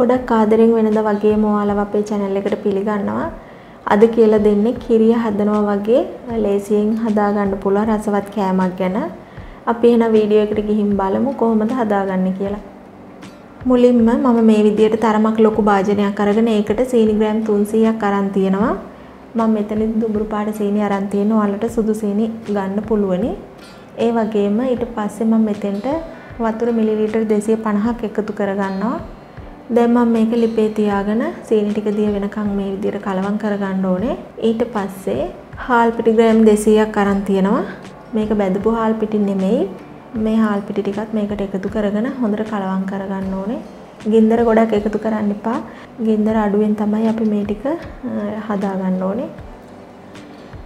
ගොඩක් ආදරෙන් වෙනදා වගේම ඔයාලව අපේ channel එකට පිළිගන්නවා. අද කියලා දෙන්නේ කිරිය හදනවා වගේ ලේසියෙන් හදා ගන්න පුළුවන් රසවත් කෑමක් ගැන. අපි එහෙනම් වීඩියෝ එකට ගිහින් බලමු කොහොමද හදාගන්නේ කියලා. මුලින්ම මම මේ විදියට තරමක් ලොකු භාජනයක් අරගෙන ඒකට සීනි ග්‍රෑම් 300ක් අරන් තියෙනවා. මම මෙතනදී දුඹුරු පාට සීනි අරන් තියෙනවා. ඔයාලට සුදු සීනි ගන්න පුළුවනි. ඒ වගේම ඊට පස්සේ මම මෙතෙන්ට වතුර මිලිලීටර් 250ක් එකතු කරගන්නවා. දැන් මම මේක ලිපේ තියාගෙන සීනි ටික දිය වෙනකන් මේ විදිහට කලවම් කරගන්න ඕනේ. ඊට පස්සේ හාල් පිටි ග්‍රෑම් 200ක් අරන් තියෙනවා. මේක බැදපු හාල් පිටි නෙමෙයි. මේ හාල් පිටි ටිකත් මේකට එකතු කරගෙන හොඳට කලවම් කරගන්න ඕනේ. ගින්දර ගොඩක් එකතු කරන්න එපා. ගින්දර අඩුවෙන් තමයි අපි මේ ටික හදාගන්න ඕනේ.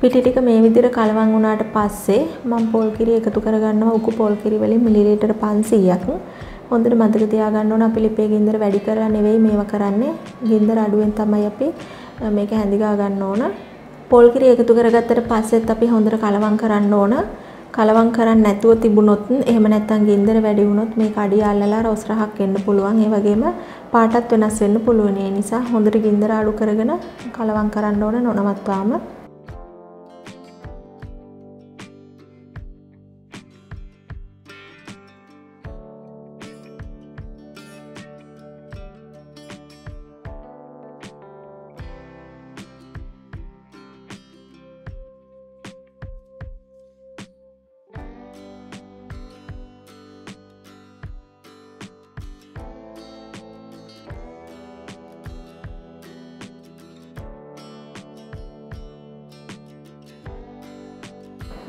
පිටි ටික මේ විදිහට කලවම් වුණාට පස්සේ මම පොල් කිරි එකතු කරගන්නවා. උකු පොල් කිරි වලින් මිලිලීටර් 500ක්. හොඳට මතක තියාගන්න ඕන අපි ලිපේ ගින්දර වැඩි කරලා නෙවෙයි මේවා කරන්නේ. ගින්දර අඩුවෙන් තමයි අපි මේක හැඳිගා ගන්න ඕන. පොල් කිරි එකතු කරගත්තට පස්සෙත් අපි හොඳට කලවම් කරන්න ඕන. කලවම් කරන්නේ නැතුව තිබුණොත් එහෙම නැත්නම් ගින්දර වැඩි වුණොත් මේක අඩිය අල්ලලා රොස් රහක් එන්න පුළුවන්. ඒ වගේම පාටත් වෙනස් වෙන්න පුළුවන්. ඒ නිසා හොඳට ගින්දර අඩු කරගෙන කලවම් කරන්න ඕන නොනවත්වාම.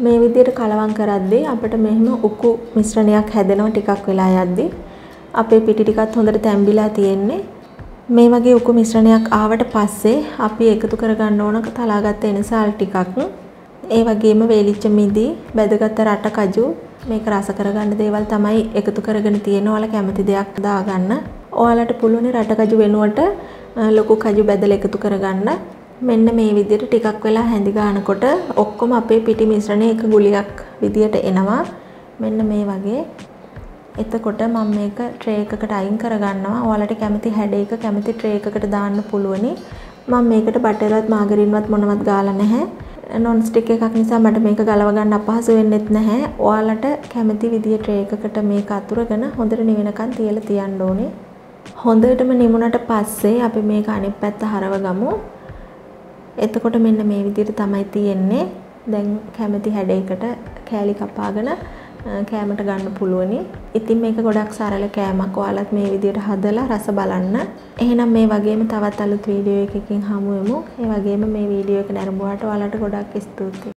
මේ විදිහට කලවම් කරද්දී අපිට මෙහෙම උකු මිශ්‍රණයක් හැදෙනවා ටිකක් වෙලා යද්දී. අපේ පිටි ටිකත් හොඳට තැම්බිලා තියෙන්නේ. මේ වගේ උකු මිශ්‍රණයක් ආවට පස්සේ අපි එකතු කරගන්න ඕන තලාගත්ත එනසාල් ටිකක්. ඒ වගේම වේලිච්ච මිදි, බැදගත් රට කජු මේක රස කරගන්න දේවල් තමයි එකතු කරගෙන තියෙනවා. ඔයාලා කැමති දෙයක් දාගන්න. ඔයාලට පුළුවන් රට කජු වෙනුවට ලොකු කජු බැදලා එකතු කරගන්න. මෙන්න මේ විදිහට ටිකක් වෙලා හැඳි ගන්නකොට ඔක්කොම අපේ පිටි මිශ්‍රණය එක ගුලියක් විදියට එනවා. මෙන්න මේ වගේ. එතකොට මම මේක ට්‍රේ එකකට අයින් කරගන්නවා. ඔයාලට කැමති හැඩයක කැමති ට්‍රේ එකකට දාන්න පුළුවනි. මම මේකට බටර්වත් මාගරින්වත් මොනවත් ගාලා නැහැ. නොන් ස්ටික් එකක් නිසා මට මේක ගලව ගන්න අපහසු වෙන්නෙත් නැහැ. ඔයාලට කැමති විදිය ට්‍රේ එකකට මේක අතුරගෙන හොඳට නිවෙනකන් තියලා තියන්න ඕනේ. හොඳටම නිමුණට පස්සේ අපි මේක අනිත් පැත්ත හරව ගමු. එතකොට මෙන්න මේ විදිහට තමයි තියෙන්නේ. දැන් කැමති හැඩයකට කෑලි කපාගෙන කෑමට ගන්න පුළුවනි. ඉතින් මේක ගොඩක් සරල කෑමක්. ඔයාලත් මේ විදිහට හදලා රස බලන්න. එහෙනම් මේ වගේම තවත් අලුත් වීඩියෝ එකකින් හමු වෙමු. ඒ වගේම මේ වීඩියෝ එක නරඹුවාට ඔයාලට ගොඩක් ස්තුතියි.